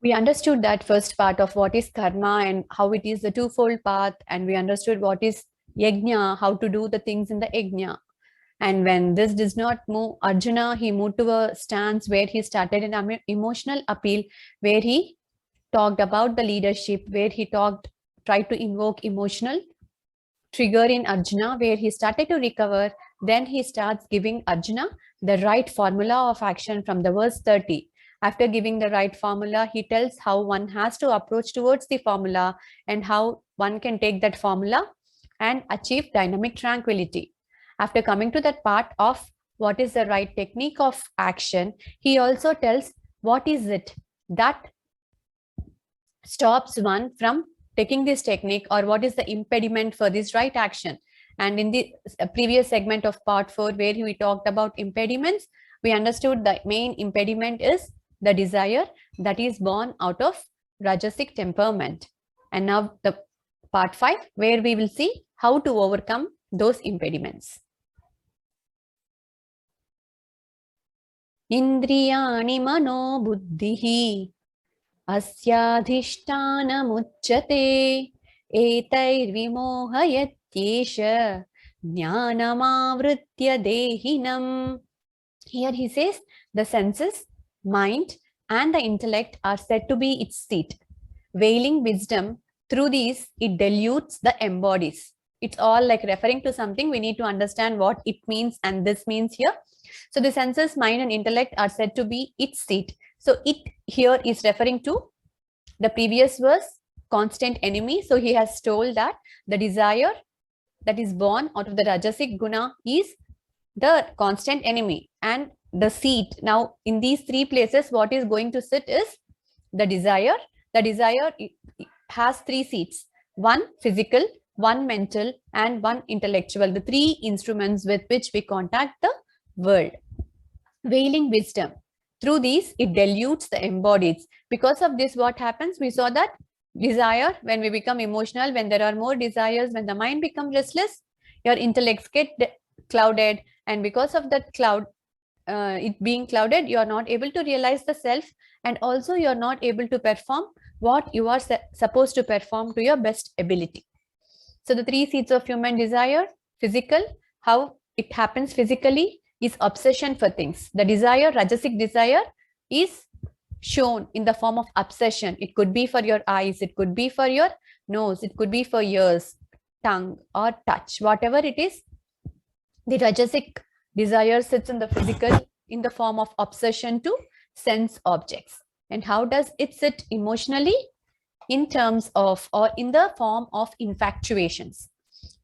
We understood that first part of what is karma and how it is the twofold path, and we understood what is yajna, how to do the things in the yajna. And when this does not move, Arjuna, he moved to a stance where he started an emotional appeal, where he talked about the leadership, where he tried to invoke emotional trigger in Arjuna, where he started to recover. Then he starts giving Arjuna the right formula of action from the verse 30. After giving the right formula, he tells how one has to approach towards the formula and how one can take that formula and achieve dynamic tranquility. After coming to that part of what is the right technique of action, he also tells what is it that stops one from taking this technique, or what is the impediment for this right action. And in the previous segment of part 4, where we talked about impediments, we understood the main impediment is the desire that is born out of rajasic temperament. And now the part 5, where we will see how to overcome those impediments. Indriyani mano buddhihi अस्याधिष्ठानमुच्यते एतैर्विमोहयत्येष ज्ञानमावृत्य देहिनम्. Here he says the senses, mind and the intellect are said to be its seat. Veiling wisdom, through these it dilutes the embodies. It's all like referring to something. We need to understand what it means, and this means here. So the senses, mind and intellect are said to be its seat. So it here is referring to the previous verse, constant enemy. So he has told that the desire that is born out of the rajasic guna is the constant enemy, and the seat. Now in these three places, what is going to sit is the desire. The desire has three seats: one physical, one mental, and one intellectual, the three instruments with which we contact the world. Veiling wisdom, through these it dilutes the embodied. Because of this, what happens? We saw that desire, when we become emotional, when there are more desires, when the mind becomes restless, your intellects get clouded, and because of that it being clouded, you are not able to realize the self, and also you are not able to perform what you are supposed to perform to your best ability. So the three seats of human desire: physical, how it happens physically, is obsession for things. The desire, rajasic desire, is shown in the form of obsession. It could be for your eyes, it could be for your nose, it could be for ears, tongue, or touch, whatever it is. The rajasic desire sits in the physical in the form of obsession to sense objects. And how does it sit emotionally? In terms of, or in the form of, infatuations.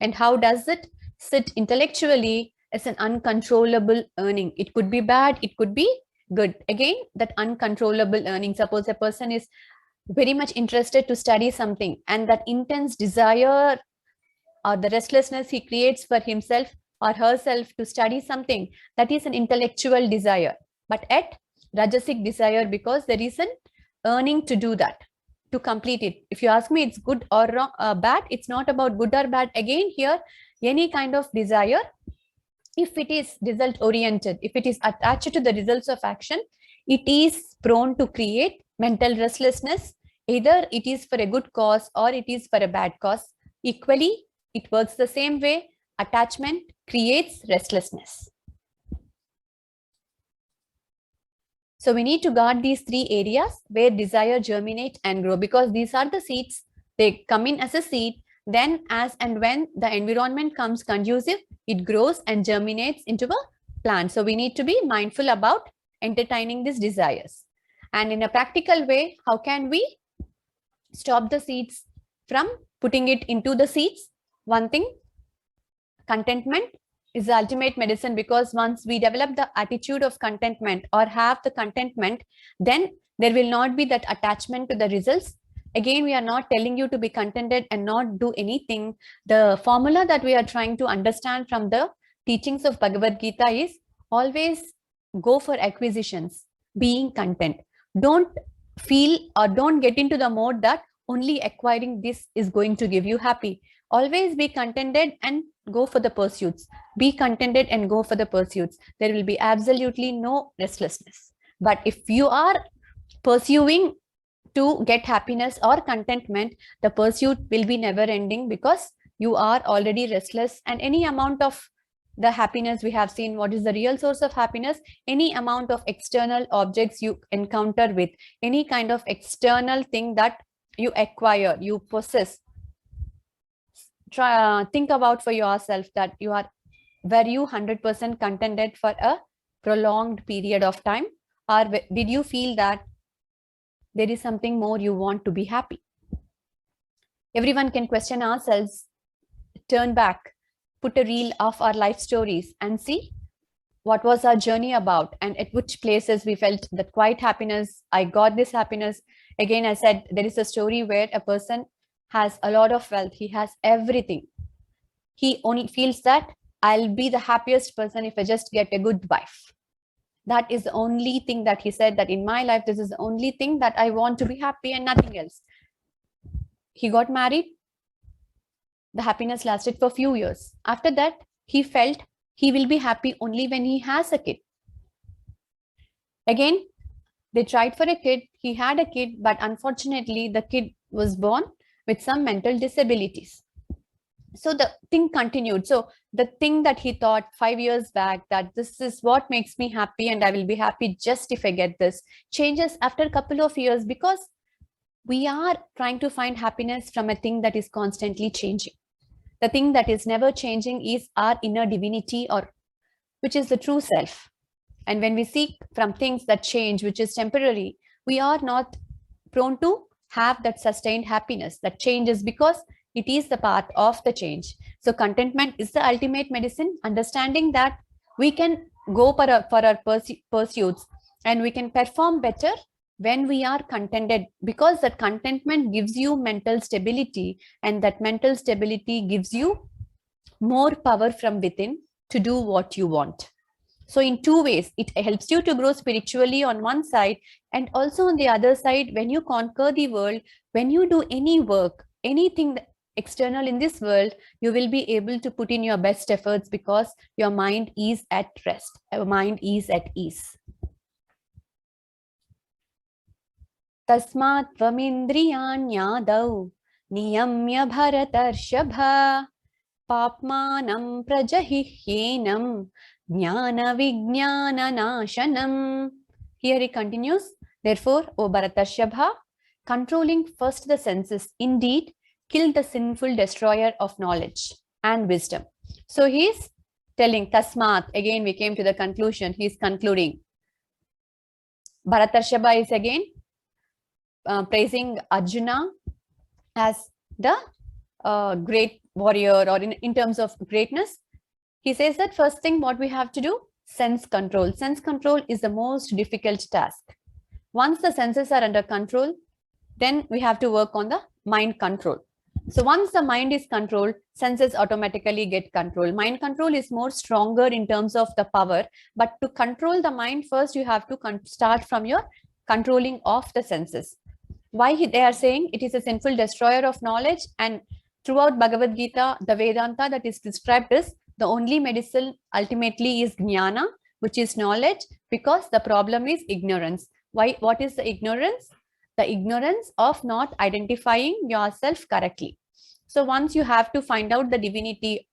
And how does it sit intellectually? As an uncontrollable earning. It could be bad, it could be good. Again, that uncontrollable earning. Suppose a person is very much interested to study something, and that intense desire or the restlessness he creates for himself or herself to study something, that is an intellectual desire. But at rajasic desire, because there is an earning to do that, to complete it. If you ask me, it's good or wrong, bad, it's not about good or bad. Again, here, any kind of desire, if it is result oriented, if it is attached to the results of action, it is prone to create mental restlessness. Either it is for a good cause or it is for a bad cause. Equally, it works the same way. Attachment creates restlessness. So we need to guard these three areas where desire germinate and grow, because these are the seeds. They come in as a seed. Then as and when the environment comes conducive, it grows and germinates into a plant. So we need to be mindful about entertaining these desires. And in a practical way, how can we stop the seeds from putting it into the seeds? One thing, contentment is the ultimate medicine, because once we develop the attitude of contentment or have the contentment, then there will not be that attachment to the results. Again, we are not telling you to be contented and not do anything. The formula that we are trying to understand from the teachings of Bhagavad Gita is always go for acquisitions, being content. Don't feel or don't get into the mode that only acquiring this is going to give you happy. Always be contented and go for the pursuits. Be contented and go for the pursuits. There will be absolutely no restlessness. But if you are pursuing to get happiness or contentment, the pursuit will be never ending because you are already restless, and any amount of the happiness we have seen, what is the real source of happiness? Any amount of external objects you encounter with, any kind of external thing that you acquire, you possess. Think about for yourself that were you 100% contented for a prolonged period of time, or did you feel that there is something more you want to be happy? Everyone can question ourselves, turn back, put a reel of our life stories and see what was our journey about, and at which places we felt that quiet happiness, I got this happiness. Again, I said there is a story where a person has a lot of wealth, he has everything. He only feels that I'll be the happiest person if I just get a good wife. That is the only thing that he said, that in my life, this is the only thing that I want to be happy and nothing else. He got married. The happiness lasted for a few years. After that, he felt he will be happy only when he has a kid. Again, they tried for a kid. He had a kid, but unfortunately, the kid was born with some mental disabilities. So the thing continued. So the thing that he thought 5 years back, that this is what makes me happy and I will be happy just if I get this, changes after a couple of years, because we are trying to find happiness from a thing that is constantly changing. The thing that is never changing is our inner divinity, or which is the true self. And when we seek from things that change, which is temporary, we are not prone to have that sustained happiness that changes, because it is the path of the change. So contentment is the ultimate medicine, understanding that we can go for our pursuits and we can perform better when we are contented, because that contentment gives you mental stability, and that mental stability gives you more power from within to do what you want. So in two ways, it helps you to grow spiritually on one side, and also on the other side, when you conquer the world, when you do any work, anything external in this world, you will be able to put in your best efforts because your mind is at rest, your mind is at ease. Tasmat tvamindriyanyadau niyamya bharatarshabha papmanam prajahihyenam jnana vijnana nashanam. Here he continues, therefore, O Bharatarshbha, controlling first the senses, indeed, kill the sinful destroyer of knowledge and wisdom. So he is telling Tasmat, again we came to the conclusion, he is concluding. Bharatarshbha is again praising Arjuna as the great warrior, or in terms of greatness. He says that first thing what we have to do, sense control. Sense control is the most difficult task. Once the senses are under control, then we have to work on the mind control. So once the mind is controlled, senses automatically get control. Mind control is more stronger in terms of the power, but to control the mind, first you have to start from your controlling of the senses. Why they are saying it is a sinful destroyer of knowledge, and throughout Bhagavad Gita, the Vedanta that is described is the only medicine ultimately is jnana, which is knowledge, because the problem is ignorance. Why? What is the ignorance? The ignorance of not identifying yourself correctly. So once you have to find out the divinity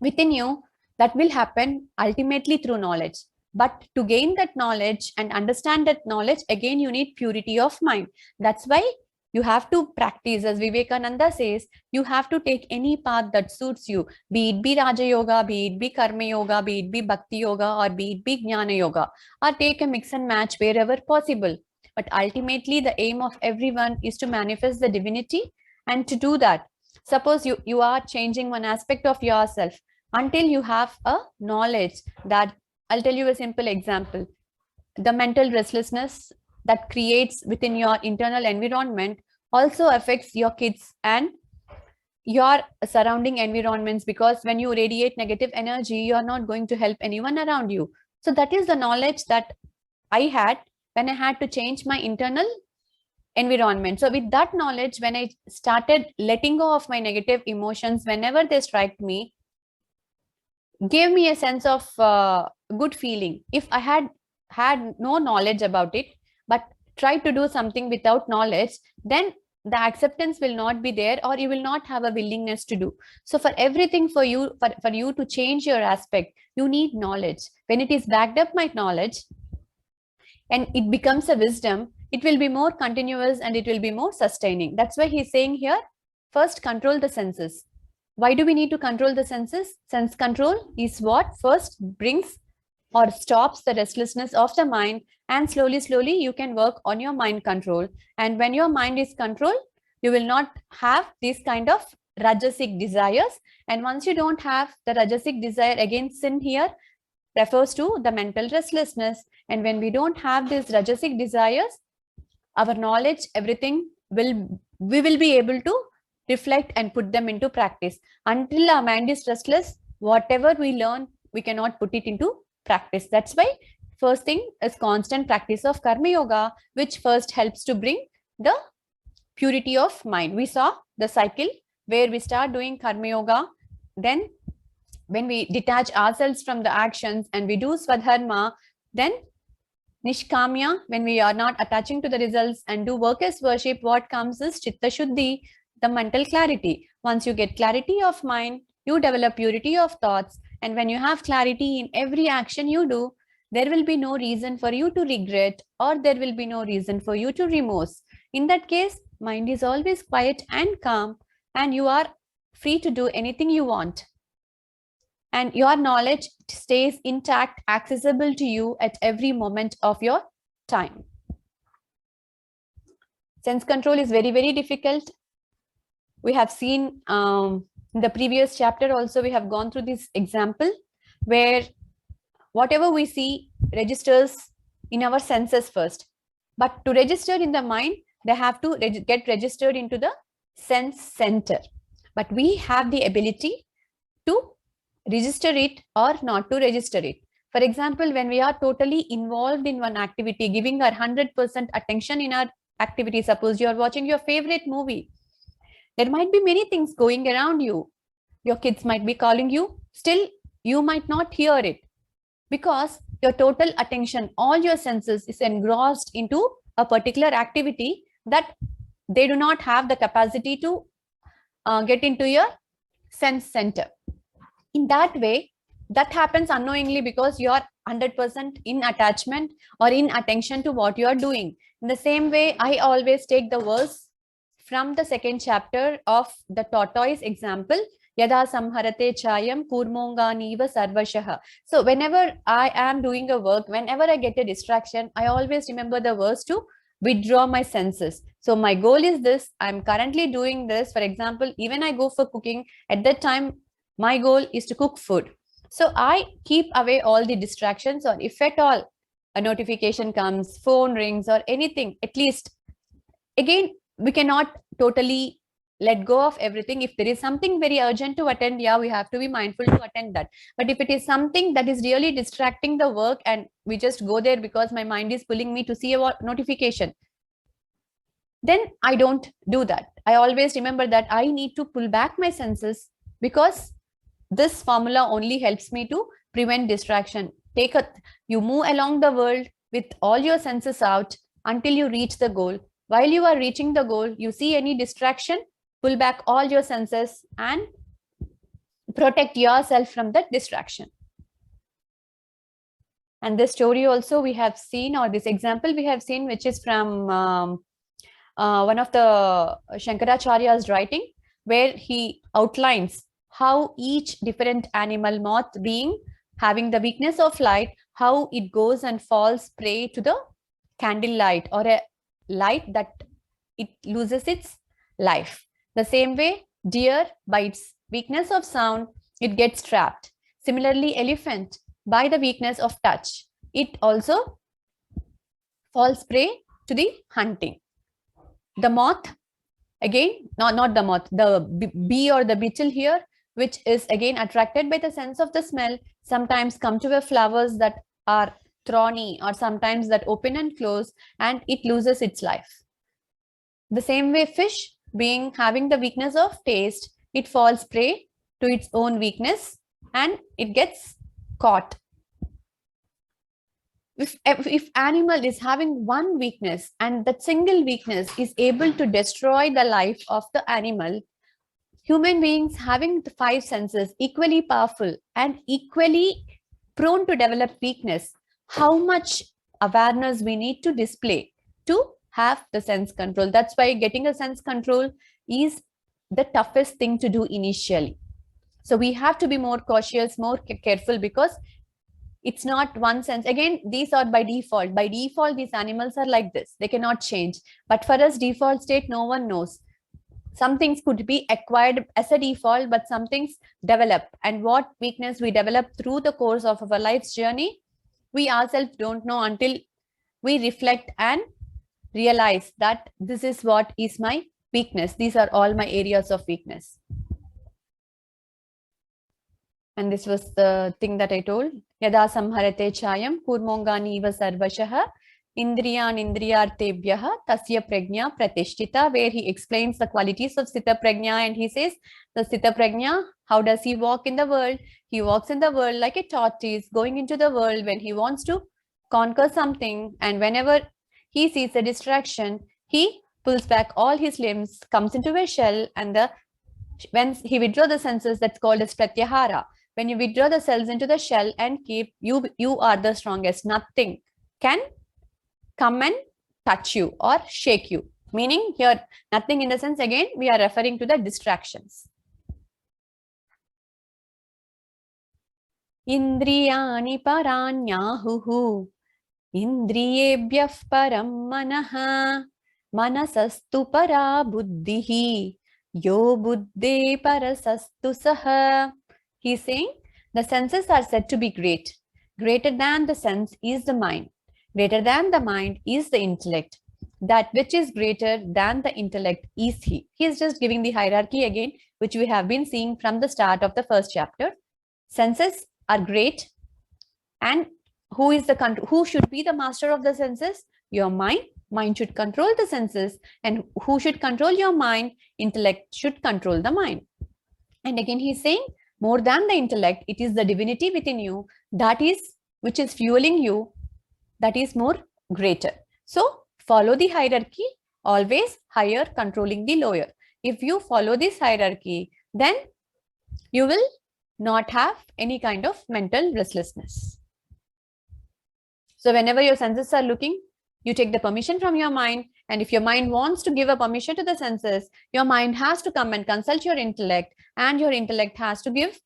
within you, that will happen ultimately through knowledge. But to gain that knowledge and understand that knowledge, again, you need purity of mind. That's why you have to practice, as Vivekananda says, you have to take any path that suits you, be it be Raja Yoga, be it be Karma Yoga, be it be Bhakti Yoga, or be it be Jnana Yoga, or take a mix and match wherever possible. But ultimately, the aim of everyone is to manifest the divinity. And to do that, suppose you are changing one aspect of yourself, until you have a knowledge that, I'll tell you a simple example. The mental restlessness that creates within your internal environment also affects your kids and your surrounding environments, because when you radiate negative energy, you are not going to help anyone around you. So that is the knowledge that I had when I had to change my internal environment. So with that knowledge, when I started letting go of my negative emotions whenever they strike me, gave me a sense of good feeling. If I had no knowledge about it, but try to do something without knowledge, then the acceptance will not be there, or you will not have a willingness to do. So for everything, for you to change your aspect, you need knowledge. When it is backed up by knowledge and it becomes a wisdom, it will be more continuous and it will be more sustaining. That's why he's saying here, first control the senses. Why do we need to control the senses? Sense control is what first brings or stops the restlessness of the mind, and slowly you can work on your mind control. And when your mind is controlled, you will not have these kind of rajasic desires. And once you don't have the rajasic desire, again sin here refers to the mental restlessness. And when we don't have these rajasic desires, our knowledge, everything we will be able to reflect and put them into practice. Until our mind is restless, whatever we learn, we cannot put it into practice. That's why first thing is constant practice of karma yoga, which first helps to bring the purity of mind. We saw the cycle where we start doing karma yoga, then when we detach ourselves from the actions and we do swadharma, then nishkamya, when we are not attaching to the results and do work as worship, what comes is chitta shuddhi, the mental clarity. Once you get clarity of mind, you develop purity of thoughts. And when you have clarity in every action you do, there will be no reason for you to regret, or there will be no reason for you to remorse. In that case, mind is always quiet and calm, and you are free to do anything you want. And your knowledge stays intact, accessible to you at every moment of your time. Sense control is very, very difficult. We have seen in the previous chapter also, we have gone through this example where whatever we see registers in our senses first. But to register in the mind, they have to get registered into the sense center. But we have the ability to register it or not to register it. For example, when we are totally involved in one activity, giving our 100% attention in our activity, suppose you are watching your favorite movie, there might be many things going around you. Your kids might be calling you, still you might not hear it because your total attention, all your senses is engrossed into a particular activity that they do not have the capacity to get into your sense center. In that way, that happens unknowingly because you are 100% in attachment or in attention to what you are doing. In the same way, I always take the verse from the second chapter of the tortoise example, Yada samharate chayam kurmonganiva sarvashaha. So whenever I am doing a work, whenever I get a distraction, I always remember the verse to withdraw my senses. So my goal is this, I'm currently doing this. For example, even I go for cooking, at that time, my goal is to cook food. So I keep away all the distractions, or if at all a notification comes, phone rings or anything, at least, again, we cannot totally let go of everything. If there is something very urgent to attend, yeah, we have to be mindful to attend that. But if it is something that is really distracting the work and we just go there because my mind is pulling me to see a notification, then I don't do that. I always remember that I need to pull back my senses, because this formula only helps me to prevent distraction. You move along the world with all your senses out until you reach the goal. While you are reaching the goal, you see any distraction, pull back all your senses and protect yourself from that distraction. And this story also we have seen, or this example we have seen, which is from one of the Shankaracharya's writing, where he outlines how each different animal, moth being having the weakness of light, how it goes and falls prey to the candle light, or a light that it loses its life. The same way, deer, by its weakness of sound, it gets trapped. Similarly, elephant, by the weakness of touch, it also falls prey to the hunting. The moth, again, not the moth, the bee or the beetle here, which is again attracted by the sense of the smell, sometimes come to the flowers that are thorny, or sometimes that open and close, and it loses its life. The same way, fish, being having the weakness of taste, it falls prey to its own weakness and it gets caught. if animal is having one weakness and that single weakness is able to destroy the life of the animal, human beings having the five senses equally powerful and equally prone to develop weakness, how much awareness we need to display to have the sense control. That's why getting a sense control is the toughest thing to do initially. So we have to be more cautious, more careful, because it's not one sense. Again, these are by default. By default, these animals are like this. They cannot change. But for us, default state, no one knows. Some things could be acquired as a default, but some things develop. And what weakness we develop through the course of our life's journey, we ourselves don't know until we reflect and realize that this is what is my weakness. These are all my areas of weakness. And this was the thing that I told. Yada samharate chayam kurmongani iva sarvashah indriyan indriyartebhyah tasya prajna pratishtita, where he explains the qualities of Sthita Prajna, and he says the Sthita Prajna, how does he walk in the world? He walks in the world like a tortoise going into the world when he wants to conquer something, and whenever he sees a distraction, he pulls back all his limbs, comes into a shell, and when he withdraws the senses, that's called as pratyahara. When you withdraw the cells into the shell and keep, you are the strongest. Nothing can come and touch you or shake you. Meaning here, nothing in the sense, again, we are referring to the distractions. Indriyani paranyahuhu indriyebhyah param manaha manasastu para buddhihi yo buddhe parasastu saha. He's saying the senses are said to be great. Greater than the sense is the mind. Greater than the mind is the intellect. That which is greater than the intellect is he. He is just giving the hierarchy again, which we have been seeing from the start of the first chapter. Senses are great. And who should be the master of the senses? Your mind. Mind should control the senses. And who should control your mind? Intellect should control the mind. And again, he's saying, more than the intellect, it is the divinity within you that is, which is fueling you, that is more greater. So follow the hierarchy, always higher controlling the lower. If you follow this hierarchy, then you will not have any kind of mental restlessness. So whenever your senses are looking, you take the permission from your mind. And if your mind wants to give a permission to the senses, your mind has to come and consult your intellect, and your intellect has to give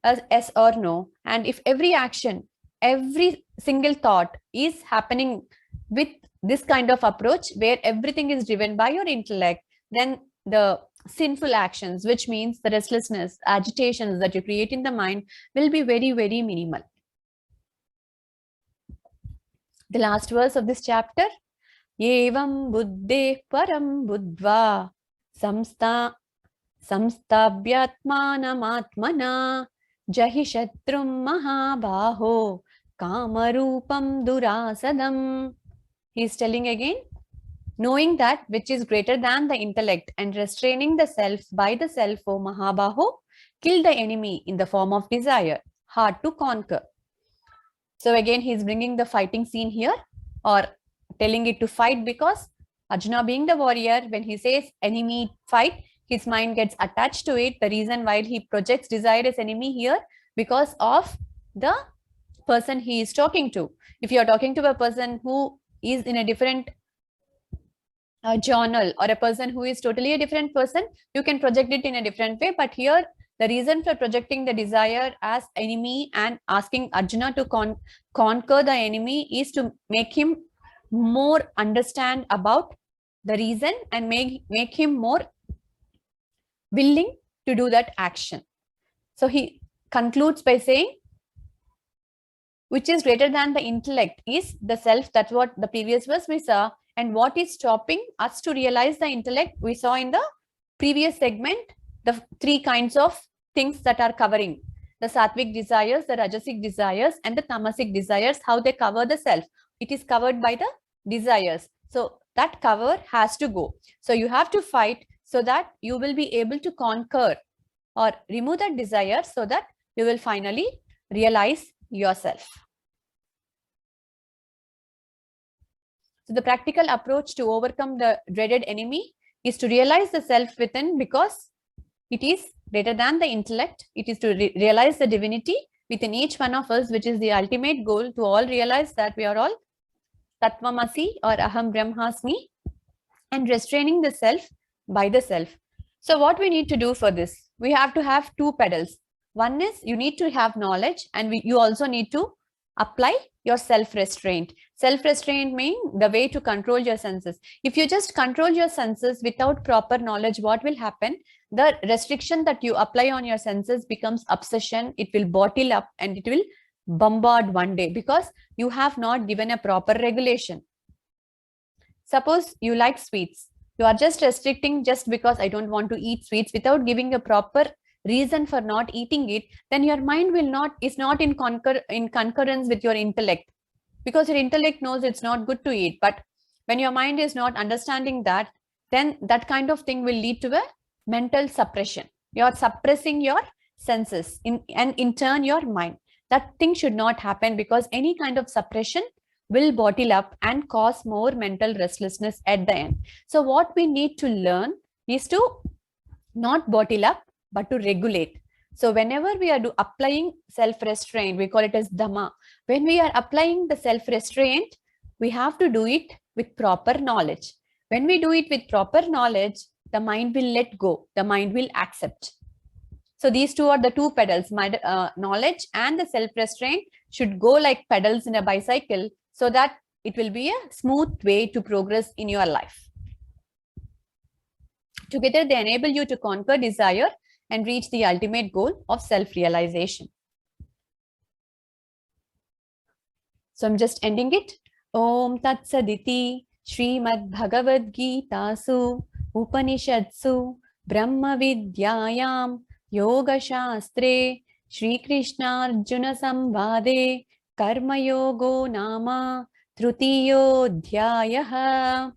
a yes or no. And if every action, every single thought is happening with this kind of approach, where everything is driven by your intellect, then the sinful actions, which means the restlessness, agitations that you create in the mind, will be very, very minimal. The last verse of this chapter, Evam buddhe param buddva samstabhyatmanam jahi shatrum mahabaho kamarupam durasadam. He is telling again, knowing that which is greater than the intellect and restraining the self by the self, O Mahabaho, kill the enemy in the form of desire, hard to conquer. So again, he is bringing the fighting scene here, or telling it to fight, because Arjuna, being the warrior, when he says enemy fight, his mind gets attached to it. The reason why he projects desire as enemy here, because of the person he is talking to. If you are talking to a person who is in a different journal, or a person who is totally a different person, you can project it in a different way. But here, the reason for projecting the desire as enemy and asking Arjuna to conquer the enemy is to make him more understand about the reason and make him more willing to do that action. So he concludes by saying, which is greater than the intellect is the self. That's what the previous verse we saw. And what is stopping us to realize the intellect? We saw in the previous segment the three kinds of things that are covering: the sattvic desires, the rajasic desires, and the tamasic desires, how they cover the self. It is covered by the desires. So that cover has to go. So you have to fight so that you will be able to conquer or remove that desire, so that you will finally realize yourself. So the practical approach to overcome the dreaded enemy is to realize the self within, because it is greater than the intellect. It is to realize the divinity within each one of us, which is the ultimate goal, to all realize that we are all Tattvamasi or Aham Brahmasmi, and restraining the self by the self. So what we need to do for this? We have to have two pedals. One is you need to have knowledge, and you also need to apply your self-restraint. Self-restraint means the way to control your senses. If you just control your senses without proper knowledge, what will happen? The restriction that you apply on your senses becomes obsession. It will bottle up and it will bombard one day, because you have not given a proper regulation. Suppose you like sweets. You are just restricting just because I don't want to eat sweets without giving a proper reason for not eating it. Then your mind is not in concurrence with your intellect, because your intellect knows it's not good to eat. But when your mind is not understanding that, then that kind of thing will lead to a mental suppression. You're suppressing your senses and in turn your mind. That thing should not happen, because any kind of suppression will bottle up and cause more mental restlessness at the end. So what we need to learn is to not bottle up, but to regulate. So whenever we are applying self-restraint, we call it as Dhamma. When we are applying the self-restraint, we have to do it with proper knowledge. When we do it with proper knowledge, the mind will let go, the mind will accept. So these two are the two pedals. Knowledge and the self-restraint should go like pedals in a bicycle, so that it will be a smooth way to progress in your life. Together, they enable you to conquer desire and reach the ultimate goal of self-realization. So I'm just ending it. Om Tat Saditi Srimad Bhagavad Gita Su Upanishadsu Brahma Vidyayam Yoga Shastre Shri Krishna Arjuna Samvade Karma Yogo Nama Trutiyo Dhyayah.